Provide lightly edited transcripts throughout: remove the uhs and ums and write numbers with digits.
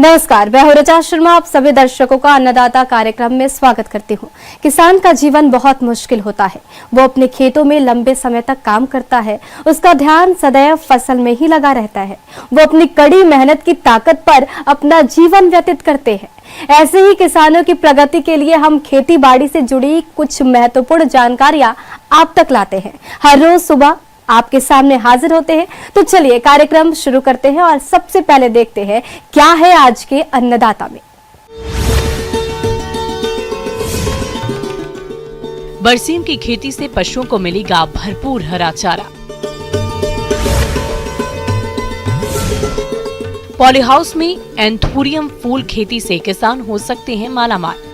नमस्कार, मैं हूं ऋचा शर्मा। आप सभी दर्शकों का अन्नदाता कार्यक्रम में स्वागत करती हूं। किसान का जीवन बहुत मुश्किल होता है। वो अपने खेतों में लंबे समय तक काम करता है, उसका ध्यान सदैव फसल में ही लगा रहता है। वो अपनी कड़ी मेहनत की ताकत पर अपना जीवन व्यतीत करते हैं। ऐसे ही किसानों की प्रगति के लिए हम खेती बाड़ी से जुड़ी कुछ महत्वपूर्ण जानकारियां आप तक लाते हैं। हर रोज सुबह आपके सामने हाजिर होते हैं। तो चलिए कार्यक्रम शुरू करते हैं और सबसे पहले देखते हैं क्या है आज के अन्नदाता में। बरसीम की खेती से पशुओं को मिलेगा भरपूर हरा चारा। पॉलीहाउस में एंथूरियम फूल खेती से किसान हो सकते हैं मालामाल।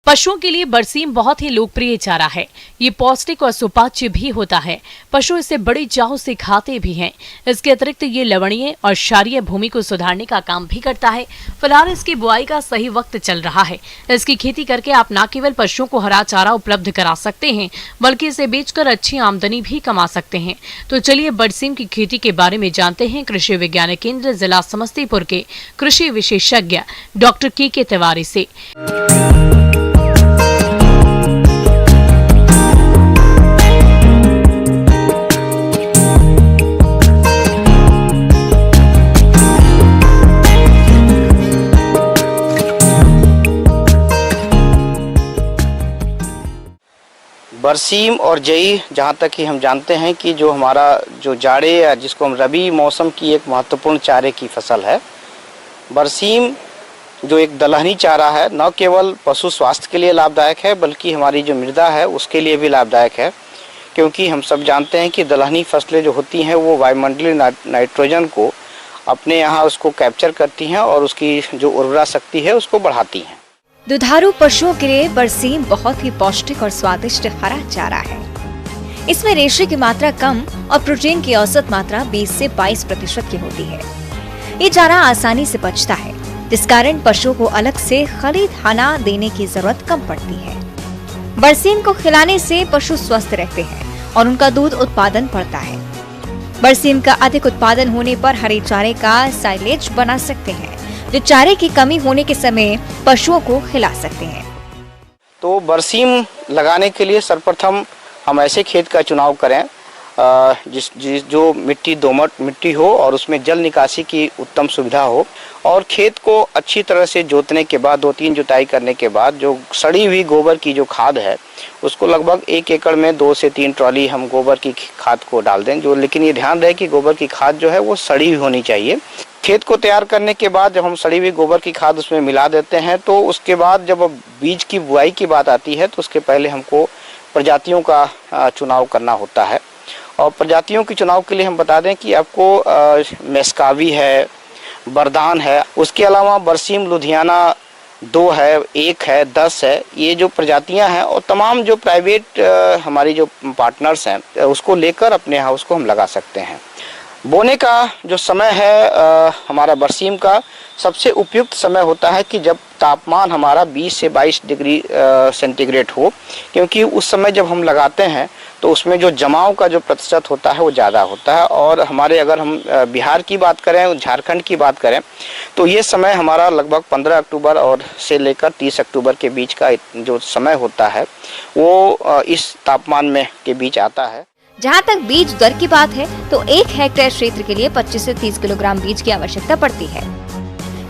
पशुओं के लिए बरसीम बहुत ही लोकप्रिय चारा है। ये पौष्टिक और सुपाच्य भी होता है। पशु इसे बड़ी चाव से खाते भी हैं। इसके अतिरिक्त ये लवणीय और क्षारीय भूमि को सुधारने का काम भी करता है। फिलहाल इसकी बुआई का सही वक्त चल रहा है। इसकी खेती करके आप न केवल पशुओं को हरा चारा उपलब्ध करा सकते हैं, बल्कि इसे बेचकर अच्छी आमदनी भी कमा सकते हैं। तो चलिए बरसीम की खेती के बारे में जानते हैं कृषि विज्ञान केंद्र जिला समस्तीपुर के कृषि विशेषज्ञ डॉक्टर के तिवारी से। बरसीम और जई, जहाँ तक कि हम जानते हैं कि जो हमारा जो जाड़े या जिसको हम रबी मौसम की एक महत्वपूर्ण चारे की फसल है। बरसीम जो एक दलहनी चारा है, न केवल पशु स्वास्थ्य के लिए लाभदायक है बल्कि हमारी जो मृदा है उसके लिए भी लाभदायक है, क्योंकि हम सब जानते हैं कि दलहनी फसलें जो होती हैं वो वायुमंडलीय नाइट्रोजन को अपने यहाँ उसको कैप्चर करती हैं और उसकी जो उर्वरा शक्ति है उसको बढ़ाती हैं। दुधारू पशुओं के लिए बरसीम बहुत ही पौष्टिक और स्वादिष्ट हरा चारा है। इसमें रेशे की मात्रा कम और प्रोटीन की औसत मात्रा 20 से 22% की होती है। ये चारा आसानी से पचता है, जिस कारण पशुओं को अलग से खरीदाना देने की जरूरत कम पड़ती है। बरसीम को खिलाने से पशु स्वस्थ रहते हैं और उनका दूध उत्पादन बढ़ता है। बरसीम का अधिक उत्पादन होने पर हरे चारे का साइलेज बना सकते हैं, जो चारे की कमी होने के समय पशुओं को खिला सकते हैं। तो बरसीम लगाने के लिए सर्वप्रथम हम ऐसे खेत का चुनाव करें जो मिट्टी दोमट मिट्टी हो और उसमें जल निकासी की उत्तम सुविधा हो, और खेत को अच्छी तरह से जोतने के बाद 2-3 जुताई करने के बाद जो सड़ी हुई गोबर की जो खाद है उसको लगभग 1 एकड़ में 2 से 3 ट्रॉली हम गोबर की खाद को डाल दें। लेकिन ये ध्यान रहे कि गोबर की खाद जो है वो सड़ी हुई होनी चाहिए। खेत को तैयार करने के बाद जब हम सड़ी हुई गोबर की खाद उसमें मिला देते हैं, तो उसके बाद जब बीज की बुआई की बात आती है तो उसके पहले हमको प्रजातियों का चुनाव करना होता है। और प्रजातियों के चुनाव के लिए हम बता दें कि आपको मेस्कावी है, बरदान है, उसके अलावा बरसीम लुधियाना 2 है, 1 है, 10 है। ये जो प्रजातियां हैं और तमाम जो प्राइवेट हमारी जो पार्टनर्स हैं उसको लेकर अपने यहाँ उसको हम लगा सकते हैं। बोने का जो समय है हमारा बरसीम का सबसे उपयुक्त समय होता है कि जब तापमान हमारा 20 से 22 डिग्री सेंटीग्रेड हो, क्योंकि उस समय जब हम लगाते हैं तो उसमें जो जमाव का जो प्रतिशत होता है वो ज़्यादा होता है। और हमारे अगर हम बिहार की बात करें, झारखंड की बात करें, तो ये समय हमारा लगभग 15 अक्टूबर और से लेकर 30 अक्टूबर के बीच का जो समय होता है वो इस तापमान में के बीच आता है। जहाँ तक बीज दर की बात है तो 1 हेक्टेयर क्षेत्र के लिए 25 से 30 किलोग्राम बीज की आवश्यकता पड़ती है।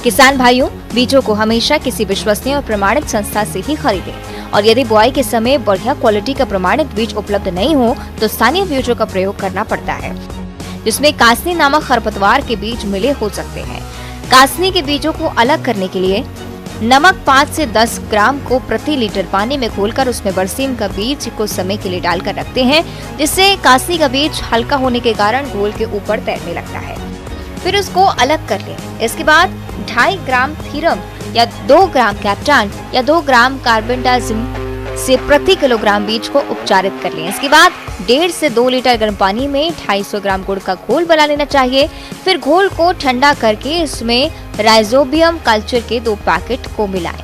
किसान भाइयों, बीजों को हमेशा किसी विश्वसनीय और प्रमाणित संस्था से ही खरीदें, और यदि बुआई के समय बढ़िया क्वालिटी का प्रमाणित बीज उपलब्ध नहीं हो तो स्थानीय बीजों का प्रयोग करना पड़ता है, जिसमें कासनी नामक खरपतवार के बीज मिले हो सकते हैं। कासनी के बीजों को अलग करने के लिए नमक 5 से 10 ग्राम को प्रति लीटर पानी में घोलकर उसमें बरसीम का बीज कुछ समय के लिए डालकर रखते हैं, जिससे कासनी का बीज हल्का होने के कारण घोल के ऊपर तैरने लगता है। फिर उसको अलग कर लें। इसके बाद 2.5 ग्राम थीरम या 2 ग्राम कैप्टान या 2 ग्राम कार्बेंडाजिम से प्रति किलोग्राम बीज को उपचारित कर लें। इसके बाद 1.5 से 2 लीटर गर्म पानी में 250 ग्राम गुड़ का घोल बना लेना चाहिए। फिर घोल को ठंडा करके इसमें राइजोबियम कल्चर के 2 पैकेट को मिलाएं।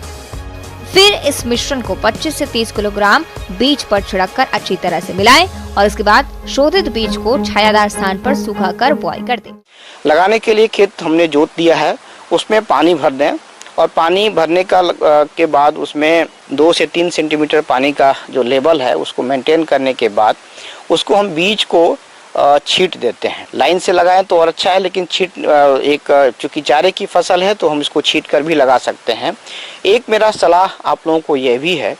फिर इस मिश्रण को 25 से 30 किलोग्राम बीज पर छिड़ककर अच्छी तरह से मिलाएं और इसके बाद शोधित बीज को छायादार स्थान पर सुखाकर बॉयल कर दें। लगाने के लिए खेत हमने जोत दिया है, उसमें पानी भर दें और पानी भरने के बाद उसमें 2 से 3 सेंटीमीटर पानी का जो लेवल है उसको मेंटेन करने के बाद उसको हम बीज को छींट देते हैं। लाइन से लगाएं तो और अच्छा है, लेकिन चूंकि चारे की फसल है तो हम इसको छींट कर भी लगा सकते हैं। एक मेरा सलाह आप लोगों को यह भी है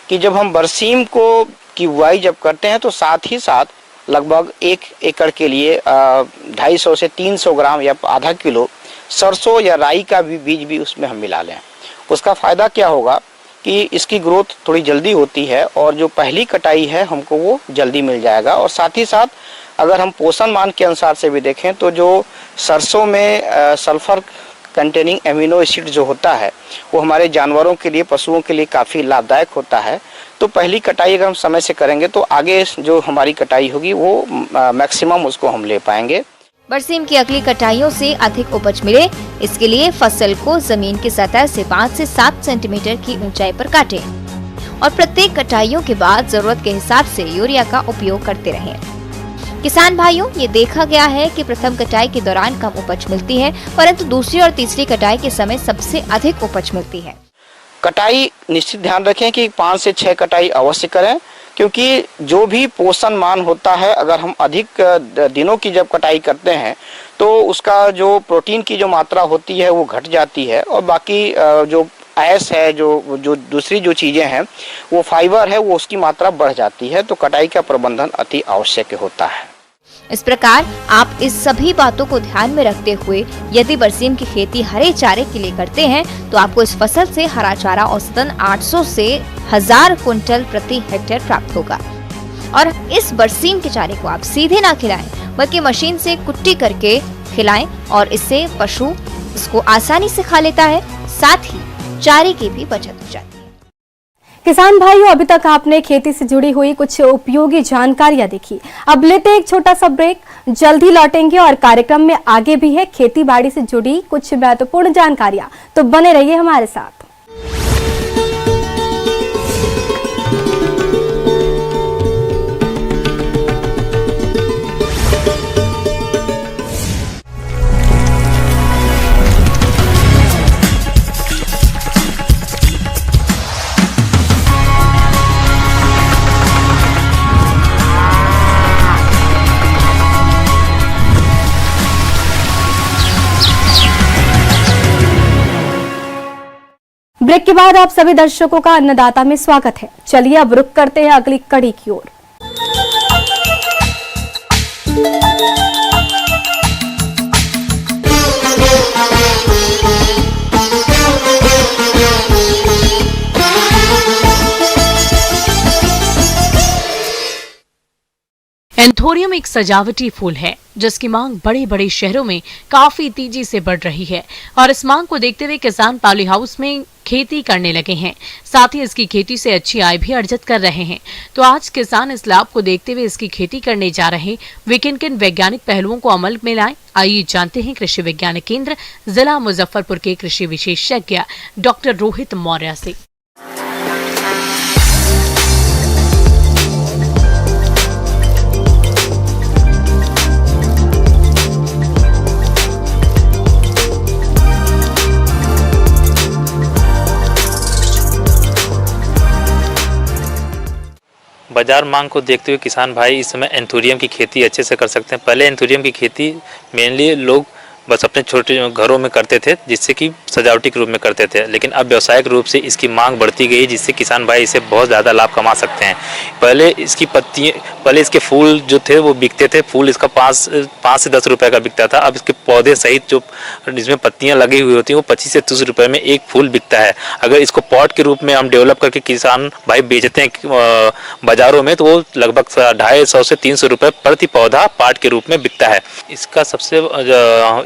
कि जब हम बरसीम की बुआई जब करते हैं तो साथ ही साथ लगभग 1 एकड़ के लिए 250 से 300 ग्राम या आधा किलो सरसों या राई का भी बीज भी उसमें हम मिला लें। उसका फ़ायदा क्या होगा कि इसकी ग्रोथ थोड़ी जल्दी होती है और जो पहली कटाई है हमको वो जल्दी मिल जाएगा। और साथ ही साथ अगर हम पोषण मान के अनुसार से भी देखें तो जो सरसों में सल्फर कंटेनिंग एमिनो एसिड जो होता है वो हमारे जानवरों के लिए, पशुओं के लिए काफ़ी लाभदायक होता है। तो पहली कटाई अगर हम समय से करेंगे तो आगे जो हमारी कटाई होगी वो मैक्सिमम उसको हम ले पाएंगे। बरसीम की अगली कटाइयों से अधिक उपज मिले, इसके लिए फसल को जमीन की सतह से 5 से 7 सेंटीमीटर की ऊंचाई पर काटें और प्रत्येक कटाइयों के बाद जरूरत के हिसाब से यूरिया का उपयोग करते रहें। किसान भाइयों, ये देखा गया है कि प्रथम कटाई के दौरान कम उपज मिलती है, परंतु दूसरी और तीसरी कटाई के समय सबसे अधिक उपज मिलती है। कटाई निश्चित ध्यान रखें कि 5 से 6 कटाई अवश्य करें, क्योंकि जो भी पोषण मान होता है अगर हम अधिक दिनों की जब कटाई करते हैं तो उसका जो प्रोटीन की जो मात्रा होती है वो घट जाती है और बाकी जो ऐस है, जो दूसरी जो चीज़ें हैं वो फाइबर है वो उसकी मात्रा बढ़ जाती है। तो कटाई का प्रबंधन अति आवश्यक होता है। इस प्रकार आप इस सभी बातों को ध्यान में रखते हुए यदि बरसीम की खेती हरे चारे के लिए करते हैं तो आपको इस फसल से हरा चारा औसतन 800 से 1000 कुंटल प्रति हेक्टेयर प्राप्त होगा। और इस बरसीम के चारे को आप सीधे ना खिलाएं बल्कि मशीन से कुट्टी करके खिलाएं और इससे पशु इसको आसानी से खा लेता है, साथ ही चारे की भी बचत हो जाती है। किसान भाइयों, अभी तक आपने खेती से जुड़ी हुई कुछ उपयोगी जानकारियां देखी। अब लेते एक छोटा सा ब्रेक, जल्द ही लौटेंगे और कार्यक्रम में आगे भी है खेती बाड़ी से जुड़ी कुछ महत्वपूर्ण जानकारियां, तो बने रहिए हमारे साथ। ब्रेक के बाद आप सभी दर्शकों का अन्नदाता में स्वागत है। चलिए अब रुक करते हैं अगली कड़ी की ओर। एंथोरियम एक सजावटी फूल है जिसकी मांग बड़े बड़े शहरों में काफी तेजी से बढ़ रही है और इस मांग को देखते हुए किसान पॉली हाउस में खेती करने लगे हैं। साथ ही इसकी खेती से अच्छी आय भी अर्जित कर रहे हैं। तो आज किसान इस लाभ को देखते हुए इसकी खेती करने जा रहे वे किन किन वैज्ञानिक पहलुओं को अमल में लाएं, आइए जानते हैं कृषि विज्ञान केंद्र जिला मुजफ्फरपुर के कृषि विशेषज्ञ डॉक्टर रोहित मौर्य से। बाजार मांग को देखते हुए किसान भाई इस समय एंथोरियम की खेती अच्छे से कर सकते हैं। पहले एंथोरियम की खेती मेनली लोग बस अपने छोटे घरों में करते थे, जिससे कि सजावटी के रूप में करते थे, लेकिन अब व्यावसायिक रूप से इसकी मांग बढ़ती गई, जिससे किसान भाई इसे बहुत ज़्यादा लाभ कमा सकते हैं। पहले इसके फूल जो थे वो बिकते थे, फूल इसका 5 से 10 रुपए का बिकता था। अब इसके पौधे सहित जो जिसमें पत्तियां लगी हुई होती हैं वो 25 से 30 रुपए में एक फूल बिकता है। अगर इसको पॉट के रूप में हम डेवलप करके किसान भाई बेचते हैं बाजारों में तो वो लगभग 250 से 300 रुपए प्रति पौधा पाट के रूप में बिकता है। इसका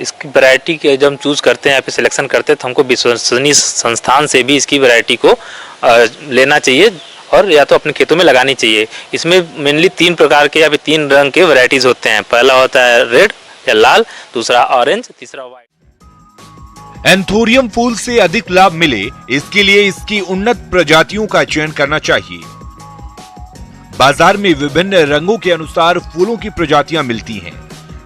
इसकी वैरायटी के जब हम चूज करते हैं या फिर सिलेक्शन करते हैं तो हमको विश्वसनीय संस्थान से भी इसकी वैरायटी को लेना चाहिए और या तो अपने खेतों में लगानी चाहिए। इसमें मेनली 3 प्रकार के या फिर 3 रंग के वैरायटीज होते हैं। पहला होता है रेड या लाल, दूसरा ऑरेंज, तीसरा व्हाइट। एंथोरियम फूल से अधिक लाभ मिले, इसके लिए इसकी उन्नत प्रजातियों का चयन करना चाहिए। बाजार में विभिन्न रंगों के अनुसार फूलों की प्रजातियां मिलती हैं,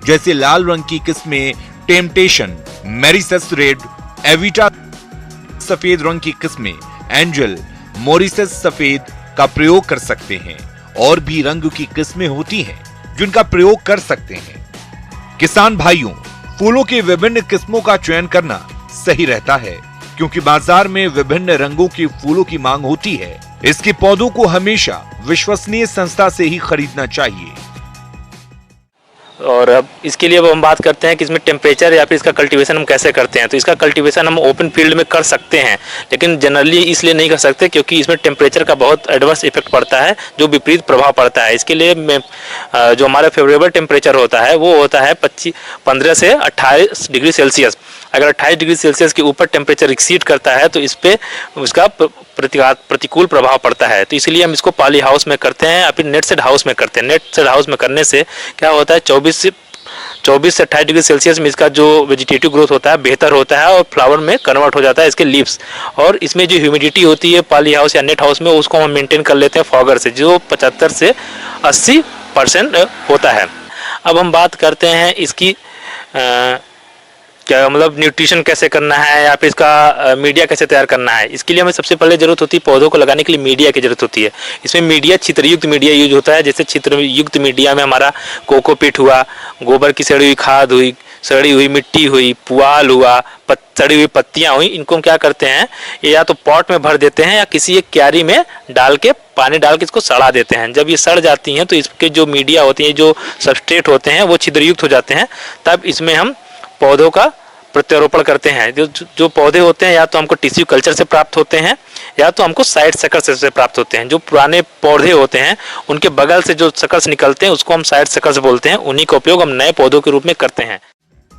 जैसे लाल रंग की किस्में टेम्पटेशन, मैरिसस रेड, एविटा, सफेद रंग की किस्में एंजल, मॉरिसस सफेद का प्रयोग कर सकते हैं। और भी रंग की किस्में होती हैं जिनका प्रयोग कर सकते हैं। किसान भाइयों, फूलों की विभिन्न किस्मों का चयन करना सही रहता है, क्योंकि बाजार में विभिन्न रंगों के फूलों की मांग होती है। इसके पौधों को हमेशा विश्वसनीय संस्था से ही खरीदना चाहिए। और अब इसके लिए अब हम बात करते हैं कि इसमें टेम्परेचर या फिर इसका कल्टीवेशन हम कैसे करते हैं। तो इसका कल्टीवेशन हम ओपन फील्ड में कर सकते हैं, लेकिन जनरली इसलिए नहीं कर सकते क्योंकि इसमें टेम्परेचर का बहुत एडवर्स इफेक्ट पड़ता है, जो विपरीत प्रभाव पड़ता है। इसके लिए जो हमारा फेवरेबल टेम्परेचर होता है वो होता है 15 से 28 डिग्री सेल्सियस। अगर 28 डिग्री सेल्सियस के ऊपर टेम्परेचर एक्सीड करता है तो इस पर उसका प्रतिकूल प्रभाव पड़ता है। तो इसलिए हम इसको पॉली हाउस में करते हैं या फिर नेट सेड हाउस में करते हैं। नेट सेड हाउस में करने से क्या होता है, 24 से 28 डिग्री सेल्सियस में इसका जो वेजिटेटिव ग्रोथ होता है बेहतर होता है और फ्लावर में कन्वर्ट हो जाता है इसके लीव्स। और इसमें जो ह्यूमिडिटी होती है पॉली हाउस या नेट हाउस में, उसको हम मेंटेन कर लेते हैं फॉगर से, जो 75 से 80% होता है। अब हम बात करते हैं इसकी क्या मतलब न्यूट्रिशन कैसे करना है या फिर इसका मीडिया कैसे तैयार करना है। इसके लिए हमें सबसे पहले जरूरत होती है पौधों को लगाने के लिए मीडिया की जरूरत होती है। इसमें मीडिया छिद्रयुक्त मीडिया यूज होता है। जैसे छिद्रयुक्त मीडिया में हमारा कोकोपीट हुआ, गोबर की सड़ी हुई खाद हुई, सड़ी हुई मिट्टी हुई, पुआल हुआ, सड़ी हुई पत्तियां हुई, इनको हम क्या करते हैं, ये या तो पॉट में भर देते हैं या किसी एक क्यारी में डाल के पानी डाल के इसको सड़ा देते हैं। जब ये सड़ जाती हैं तो इसके जो मीडिया होती है, जो सबस्ट्रेट होते हैं, वो छिद्रयुक्त हो जाते हैं। तब इसमें हम पौधों का प्रत्यारोपण करते हैं। जो पौधे होते हैं या तो हमको टिश्यू कल्चर से प्राप्त होते हैं या तो हमको साइड सकर्स से प्राप्त होते हैं। जो पुराने पौधे होते हैं उनके बगल से जो सकर्स निकलते हैं उसको हम साइड सकर्स बोलते हैं। उन्हीं का उपयोग हम नए पौधों के रूप में करते हैं।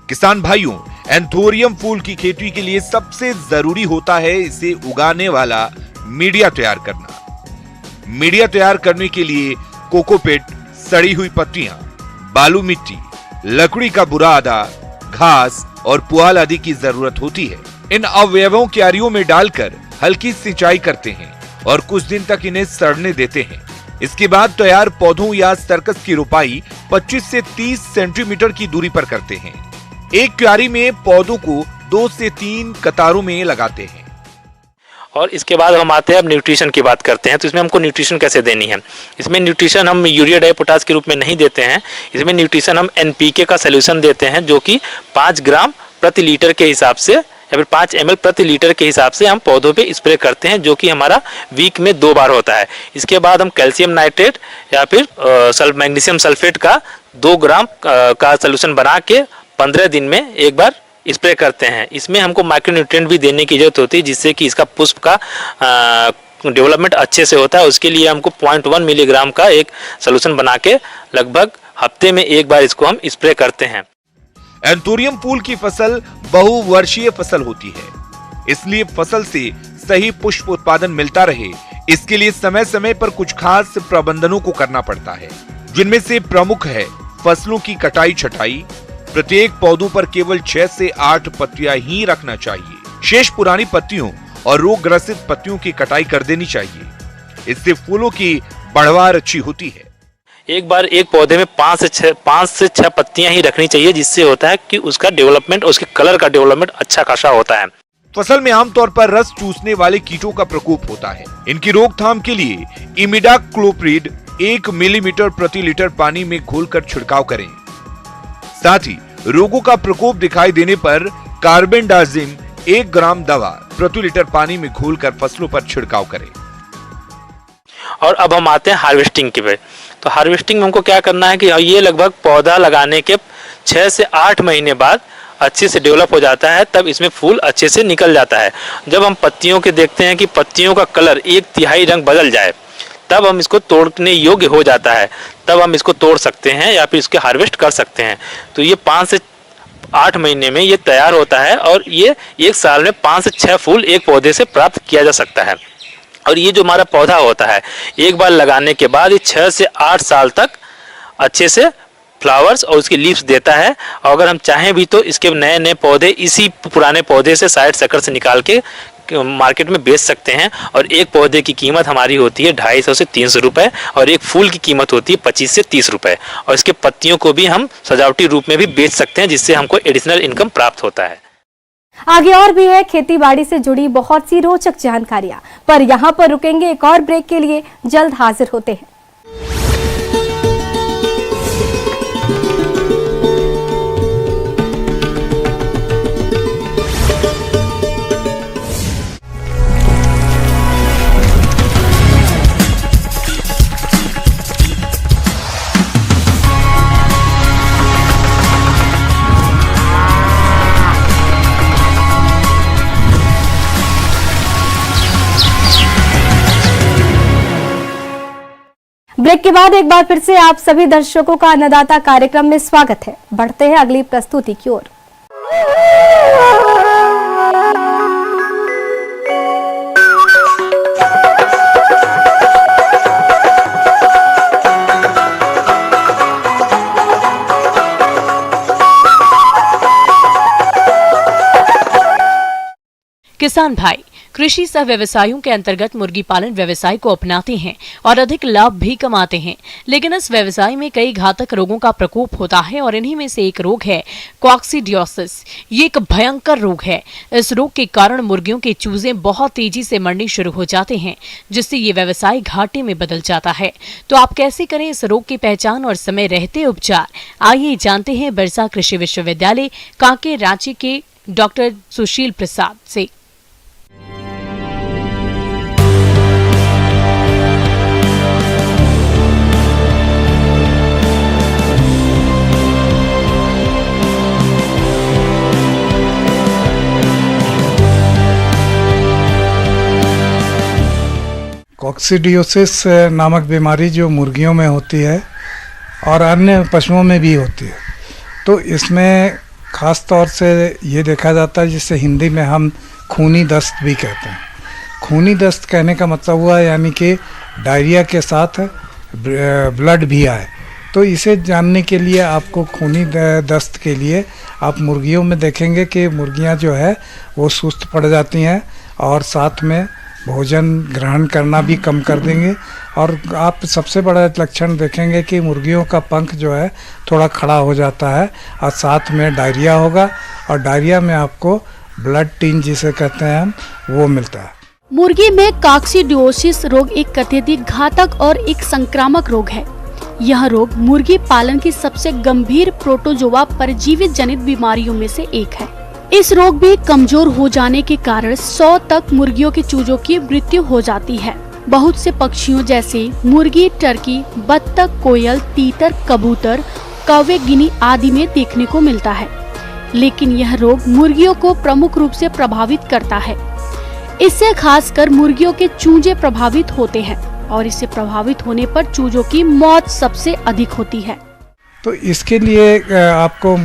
किसान भाइयों, एंथोरियम फूल की खेती के लिए सबसे जरूरी होता है इसे उगाने वाला मीडिया तैयार करना। मीडिया तैयार करने के लिए कोकोपीट, सड़ी हुई पत्तियां, बालू मिट्टी, लकड़ी का बुरादा, घास और पुआल आदि की जरूरत होती है। इन अवयवों क्यारियों में डालकर हल्की सिंचाई करते हैं और कुछ दिन तक इन्हें सड़ने देते हैं। इसके बाद तैयार पौधों या सर्कस की रोपाई 25 से 30 सेंटीमीटर की दूरी पर करते हैं। एक क्यारी में पौधों को 2 से 3 कतारों में लगाते हैं। और इसके बाद हम आते हैं अब न्यूट्रिशन की बात करते हैं। तो इसमें हमको न्यूट्रिशन कैसे देनी है। इसमें न्यूट्रिशन हम यूरिया डाई पोटास के रूप में नहीं देते हैं। इसमें न्यूट्रिशन हम NPK का सोल्यूशन देते हैं, जो कि 5 ग्राम प्रति लीटर के हिसाब से या फिर 5 ml प्रति लीटर के हिसाब से हम पौधों पे स्प्रे करते हैं, जो कि हमारा वीक में 2 बार होता है। इसके बाद हम कैल्शियम नाइट्रेट या फिर मैग्नीशियम सल्फेट का 2 ग्राम का सोल्यूशन बना के 15 दिन में एक बार स्प्रे करते हैं। इसमें हमको माइक्रोन्यूट्रिएंट भी देने की जरूरत होती है, जिससे कि इसका पुष्प का डेवलपमेंट अच्छे से होता है। उसके लिए हमको 0.1 मिलीग्राम का एक सोल्यूशन बना के लगभग हफ्ते में एक बार इसको हम स्प्रे करते हैं। एंथोरियम फूल की फसल बहुवर्षीय फसल होती है, इसलिए फसल से सही पुष्प उत्पादन मिलता रहे, इसके लिए समय समय पर कुछ खास प्रबंधनों को करना पड़ता है, जिनमें से प्रमुख है फसलों की कटाई छटाई। प्रत्येक पौधों पर केवल 6 से 8 पत्तियां ही रखना चाहिए। शेष पुरानी पत्तियों और रोग ग्रसित पत्तियों की कटाई कर देनी चाहिए। इससे फूलों की बढ़वार अच्छी होती है। एक बार एक पौधे में 5 से 6 पत्तियां ही रखनी चाहिए, जिससे होता है कि उसका डेवलपमेंट, उसके कलर का डेवलपमेंट अच्छा खासा होता है। फसल में आमतौर पर रस चूसने वाले कीटों का प्रकोप होता है। इनकी रोकथाम के लिए इमिडाक्लोप्रिड 1 मिलीमीटर प्रति लीटर पानी में घोलकर छिड़काव करें। साथ ही रोगों का प्रकोप दिखाई देने पर कार्बेंडाजिम 1 ग्राम दवा प्रति लीटर पानी में घोलकर फसलों पर छिड़काव करें। और अब हम आते हैं हार्वेस्टिंग के पे। तो हार्वेस्टिंग में हमको क्या करना है कि ये लगभग पौधा लगाने के 6 से 8 महीने बाद अच्छे से डेवलप हो जाता है, तब इसमें फूल अच्छे से निकल जाता है। जब हम पत्तियों के देखते हैं कि पत्तियों का कलर 1/3 रंग बदल जाए, तब हम इसको तोड़ने योग्य हो जाता है, तब हम इसको तोड़ सकते हैं या फिर इसके हार्वेस्ट कर सकते हैं। तो ये 5 से 8 महीने में ये तैयार होता है और ये 1 साल में 5 से 6 फूल एक पौधे से प्राप्त किया जा सकता है। और ये जो हमारा पौधा होता है, एक बार लगाने के बाद ये 6 से 8 साल तक अच्छे से फ्लावर्स और उसकी लीव्स देता है। और अगर हम चाहें भी तो इसके नए नए पौधे इसी पुराने पौधे से साइड सकर से निकाल के मार्केट में बेच सकते हैं। और एक पौधे की कीमत हमारी होती है 250 से 300 रुपये, और एक फूल की कीमत होती है 25 से 30 रुपये। और इसके पत्तियों को भी हम सजावटी रूप में भी बेच सकते हैं, जिससे हमको एडिशनल इनकम प्राप्त होता है। आगे और भी है खेती बाड़ी से जुड़ी बहुत सी रोचक जानकारियां, पर यहाँ पर रुकेंगे एक और ब्रेक के लिए, जल्द हाजिर होते हैं। ब्रेक के बाद एक बार फिर से आप सभी दर्शकों का अन्नदाता कार्यक्रम में स्वागत है। बढ़ते हैं अगली प्रस्तुति की ओर। किसान भाई कृषि सह व्यवसायों के अंतर्गत मुर्गी पालन व्यवसाय को अपनाते हैं और अधिक लाभ भी कमाते हैं, लेकिन इस व्यवसाय में कई घातक रोगों का प्रकोप होता है और इन्हीं में से एक रोग है कॉक्सीडियोसिस। ये एक भयंकर रोग है। इस रोग के कारण मुर्गियों के चूजे बहुत तेजी से मरने शुरू हो जाते हैं, जिससे ये व्यवसाय घाटे में बदल जाता है। तो आप कैसे करें इस रोग की पहचान और समय रहते उपचार? आइए जानते हैं बिरसा कृषि विश्वविद्यालय कांके रांची के डॉक्टर सुशील प्रसाद से। कॉक्सीडियोसिस नामक बीमारी जो मुर्गियों में होती है और अन्य पशुओं में भी होती है, तो इसमें ख़ास तौर से ये देखा जाता है जिसे हिंदी में हम खूनी दस्त भी कहते हैं। खूनी दस्त कहने का मतलब हुआ यानी कि डायरिया के साथ ब्लड भी आए। तो इसे जानने के लिए आपको खूनी दस्त के लिए आप मुर्गियों में देखेंगे कि मुर्गियां जो है वो सुस्त पड़ जाती हैं और साथ में भोजन ग्रहण करना भी कम कर देंगे। और आप सबसे बड़ा लक्षण देखेंगे कि मुर्गियों का पंख जो है थोड़ा खड़ा हो जाता है और साथ में डायरिया होगा, और डायरिया में आपको ब्लड टिन जिसे कहते हैं हम वो मिलता है। मुर्गी में कॉक्सीडियोसिस रोग एक अत्यधिक घातक और एक संक्रामक रोग है। यह रोग मुर्गी पालन की सबसे गंभीर प्रोटोजोआ परजीवी जनित बीमारियों में से एक है। इस रोग में कमजोर हो जाने के कारण 100 तक मुर्गियों के चूजों की मृत्यु हो जाती है। बहुत से पक्षियों जैसे मुर्गी, टर्की, बत्तख, कोयल, तीतर, कबूतर, कौवे, गिनी आदि में देखने को मिलता है। लेकिन यह रोग मुर्गियों को प्रमुख रूप से प्रभावित करता है। इससे खासकर मुर्गियों के चूजे प्रभावित होते हैं और इससे प्रभावित होने पर चूजों की मौत सबसे अधिक होती है। तो इसके लिए आपको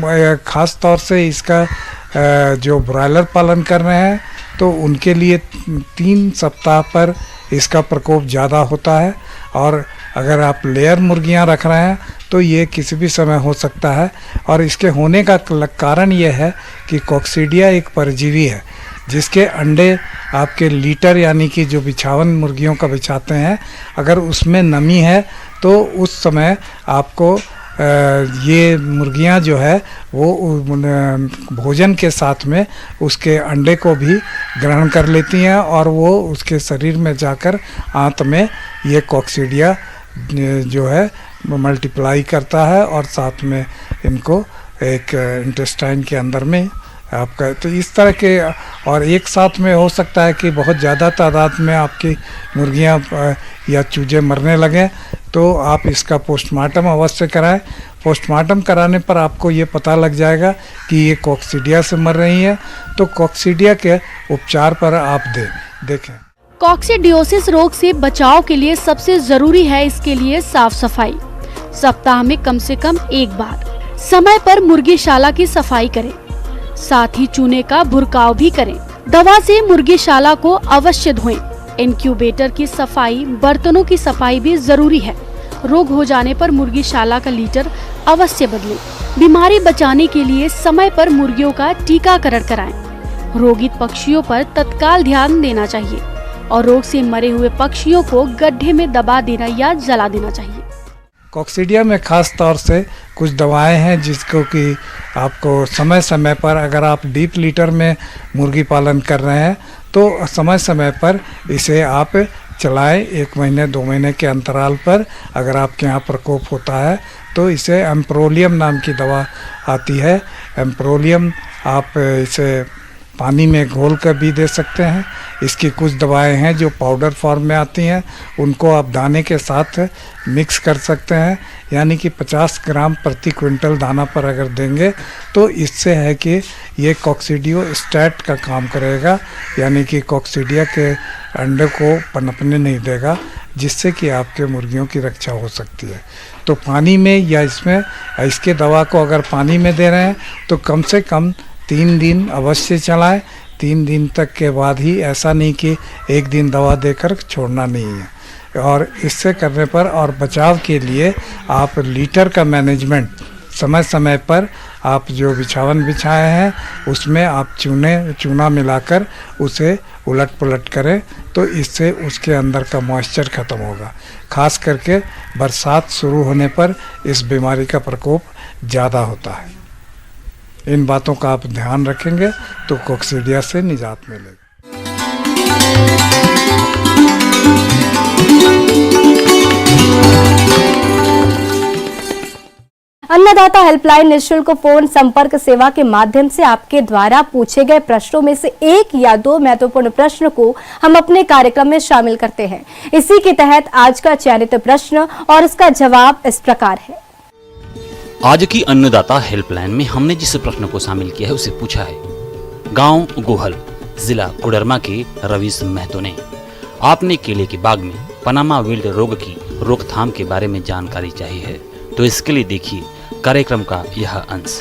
खास तौर से इसका जो ब्रॉयलर पालन कर रहे हैं तो उनके लिए 3 सप्ताह पर इसका प्रकोप ज़्यादा होता है, और अगर आप लेयर मुर्गियां रख रहे हैं तो ये किसी भी समय हो सकता है। और इसके होने का कारण ये है कि कॉक्सीडिया एक परजीवी है जिसके अंडे आपके लीटर यानी कि जो बिछावन मुर्गियों का बिछाते हैं, अगर उसमें नमी है तो उस समय आपको ये मुर्गियां जो है वो भोजन के साथ में उसके अंडे को भी ग्रहण कर लेती हैं और वो उसके शरीर में जाकर आंत में ये कॉक्सीडिया जो है मल्टीप्लाई करता है और साथ में इनको एक इंटेस्टाइन के अंदर में आपका, तो इस तरह के, और एक साथ में हो सकता है कि बहुत ज़्यादा तादाद में आपकी मुर्गियां या चूजे मरने लगें, तो आप इसका पोस्टमार्टम अवश्य कराएं। पोस्टमार्टम कराने पर आपको ये पता लग जाएगा कि ये कॉक्सीडिया से मर रही है, तो कॉक्सीडिया के उपचार पर आप देखें। कॉक्सीडियोसिस रोग से बचाव के लिए सबसे जरूरी है इसके लिए साफ सफाई। सप्ताह में कम से कम एक बार समय पर मुर्गीशाला की सफाई करें, साथ ही चूने का भुरकाव भी करें। दवा से मुर्गीशाला को अवश्य धोएं। इंक्यूबेटर की सफाई, बर्तनों की सफाई भी जरूरी है। रोग हो जाने पर मुर्गीशाला का लीटर अवश्य बदलें। बीमारी बचाने के लिए समय पर मुर्गियों का टीकाकरण कराएं। रोगित पक्षियों पर तत्काल ध्यान देना चाहिए और रोग से मरे हुए पक्षियों को गड्ढे में दबा देना या जला देना चाहिए। कॉक्सीडिया में खास तौर से कुछ दवाएं हैं जिसको कि आपको समय समय पर, अगर आप डीप लीटर में मुर्गी पालन कर रहे हैं तो समय समय पर इसे आप चलाएं। 1 महीने 2 महीने के अंतराल पर अगर आपके यहाँ प्रकोप होता है तो इसे एम्प्रोलियम नाम की दवा आती है। एम्प्रोलियम आप इसे पानी में घोल कर भी दे सकते हैं। इसकी कुछ दवाएं हैं जो पाउडर फॉर्म में आती हैं, उनको आप दाने के साथ मिक्स कर सकते हैं। यानी कि 50 ग्राम प्रति क्विंटल दाना पर अगर देंगे तो इससे है कि ये कॉक्सीडियो स्टैट का काम करेगा, यानी कि कॉक्सीडिया के अंडे को पनपने नहीं देगा, जिससे कि आपके मुर्गियों की रक्षा हो सकती है। तो पानी में या इसके दवा को अगर पानी में दे रहे हैं तो कम से कम 3 दिन अवश्य चलाएं। 3 दिन तक के बाद ही, ऐसा नहीं कि 1 दिन दवा देकर छोड़ना नहीं है। और इससे करने पर और बचाव के लिए आप लीटर का मैनेजमेंट समय समय पर आप जो बिछावन बिछाए हैं उसमें आप चूना मिलाकर उसे उलट पुलट करें, तो इससे उसके अंदर का मॉइस्चर ख़त्म होगा। खास करके बरसात शुरू होने पर इस बीमारी का प्रकोप ज़्यादा होता है। इन बातों का आप ध्यान रखेंगे तो कॉक्सीडिया से निजात मिलेगी। अन्नदाता हेल्पलाइन निःशुल्क फोन संपर्क सेवा के माध्यम से आपके द्वारा पूछे गए प्रश्नों में से 1 या 2 महत्वपूर्ण प्रश्न को हम अपने कार्यक्रम में शामिल करते हैं। इसी के तहत आज का चयनित प्रश्न और उसका जवाब इस प्रकार है। आज की अन्नदाता हेल्पलाइन में हमने जिस प्रश्न को शामिल किया है उसे पूछा है। गांव गोहल, जिला कोडरमा के रवीश महतो ने आपने केले के बाग में पनामा विल्ट रोग की रोकथाम के बारे में जानकारी चाहिए है, तो इसके लिए देखिए कार्यक्रम का यह अंश।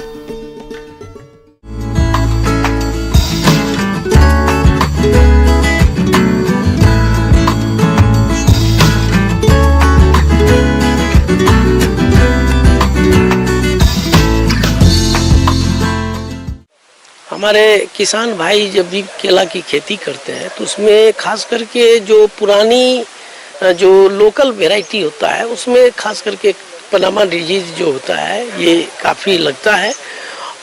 हमारे किसान भाई जब भी केला की खेती करते हैं तो उसमें खास करके जो पुरानी जो लोकल वैरायटी होता है उसमें खास करके पनामा डिजीज जो होता है ये काफ़ी लगता है।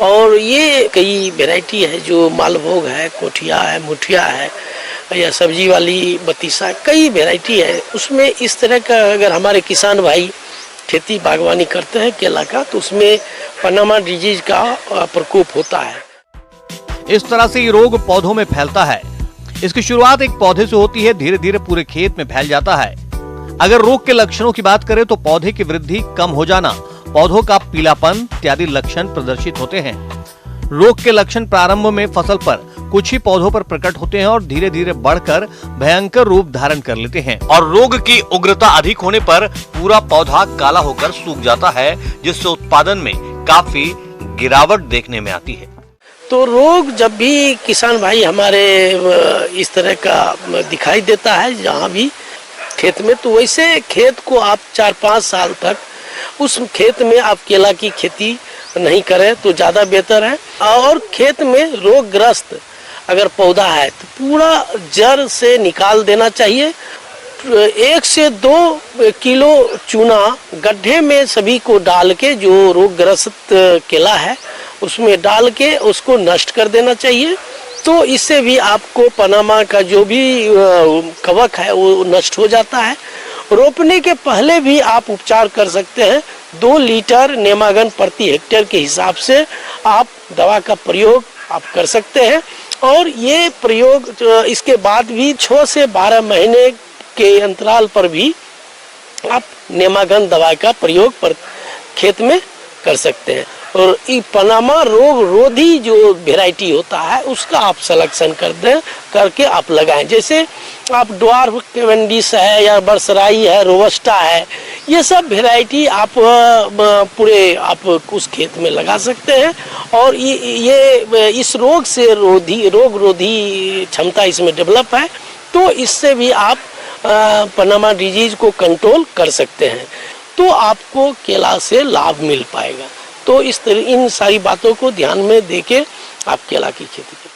और ये कई वैरायटी है जो मालभोग है, कोठिया है, मुठिया है या सब्जी वाली बतीसा, कई वैरायटी है। उसमें इस तरह का अगर हमारे किसान भाई खेती बागवानी करते हैं केला का तो उसमें पनामा डिजीज का प्रकोप होता है। इस तरह से ये रोग पौधों में फैलता है। इसकी शुरुआत एक पौधे से होती है, धीरे धीरे पूरे खेत में फैल जाता है। अगर रोग के लक्षणों की बात करें तो पौधे की वृद्धि कम हो जाना, पौधों का पीलापन इत्यादि लक्षण प्रदर्शित होते हैं। रोग के लक्षण प्रारंभ में फसल पर कुछ ही पौधों पर प्रकट होते हैं और धीरे धीरे बढ़कर भयंकर रूप धारण कर लेते हैं। और रोग की उग्रता अधिक होने पर पूरा पौधा काला होकर सूख जाता है, जिससे उत्पादन में काफी गिरावट देखने में आती है। तो रोग जब भी किसान भाई हमारे इस तरह का दिखाई देता है जहाँ भी खेत में, तो वैसे खेत को आप 4-5 साल तक उस खेत में आप केला की खेती नहीं करें तो ज़्यादा बेहतर है। और खेत में रोगग्रस्त अगर पौधा है तो पूरा जड़ से निकाल देना चाहिए। 1 से 2 किलो चूना गड्ढे में सभी को डाल के, जो रोगग्रस्त केला है उसमें डाल के उसको नष्ट कर देना चाहिए। तो इससे भी आपको पनामा का जो भी कवक है वो नष्ट हो जाता है। रोपने के पहले भी आप उपचार कर सकते हैं। 2 लीटर नेमागन प्रति हेक्टेयर के हिसाब से आप दवा का प्रयोग आप कर सकते हैं। और ये प्रयोग इसके बाद भी 6 से 12 महीने के अंतराल पर भी आप नेमागन दवा का प्रयोग पर खेत में कर सकते हैं। और ये पनामा रोग रोधी जो वेराइटी होता है उसका आप सिलेक्शन करके आप लगाएं। जैसे आप ड्वार्फ कैवेंडिश है या बरसराई है, रोबस्टा है, ये सब वेराइटी आप पूरे आप उस खेत में लगा सकते हैं। और ये इस रोग से रोग रोधी क्षमता इसमें डेवलप है। तो इससे भी आप पनामा डिजीज को कंट्रोल कर सकते हैं, तो आपको केला से लाभ मिल पाएगा। तो इस तरह इन सारी बातों को ध्यान में देके आप केला की खेती करें।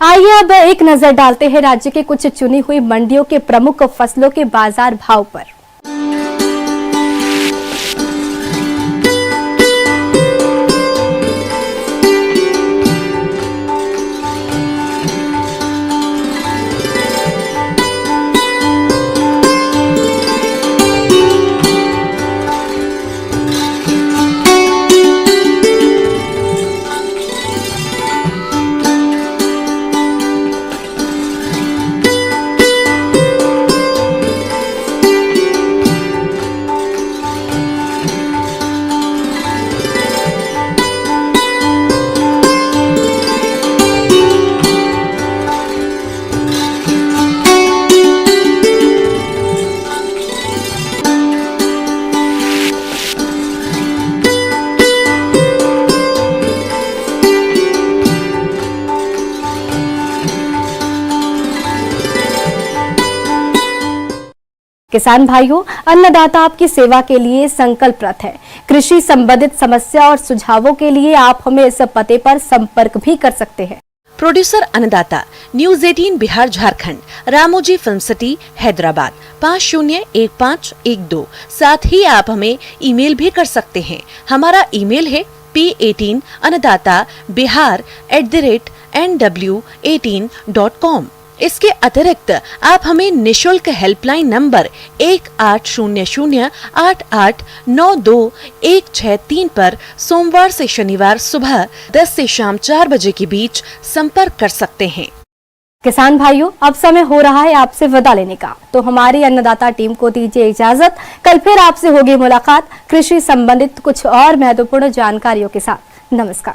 आइए अब एक नजर डालते हैं राज्य के कुछ चुनी हुई मंडियों के प्रमुख फसलों के बाजार भाव पर। किसान भाइयों, अन्नदाता आपकी सेवा के लिए संकल्परत है। कृषि संबंधित समस्या और सुझावों के लिए आप हमें इस पते पर संपर्क भी कर सकते हैं। प्रोड्यूसर अन्नदाता, news 18 Bihar Jharkhand, Ramoji film city, Hyderabad 501512। साथ ही आप हमें ईमेल भी कर सकते हैं। हमारा ईमेल है p18annadatabihar@nw18.com। इसके अतिरिक्त आप हमें निशुल्क हेल्पलाइन नंबर 180088926163 पर सोमवार से शनिवार सुबह 10 से शाम 4 बजे के बीच संपर्क कर सकते हैं। किसान भाइयों, अब समय हो रहा है आपसे विदा लेने का, तो हमारी अन्नदाता टीम को दीजिए इजाजत। कल फिर आपसे होगी मुलाकात कृषि संबंधित कुछ और महत्वपूर्ण जानकारियों के साथ। नमस्कार।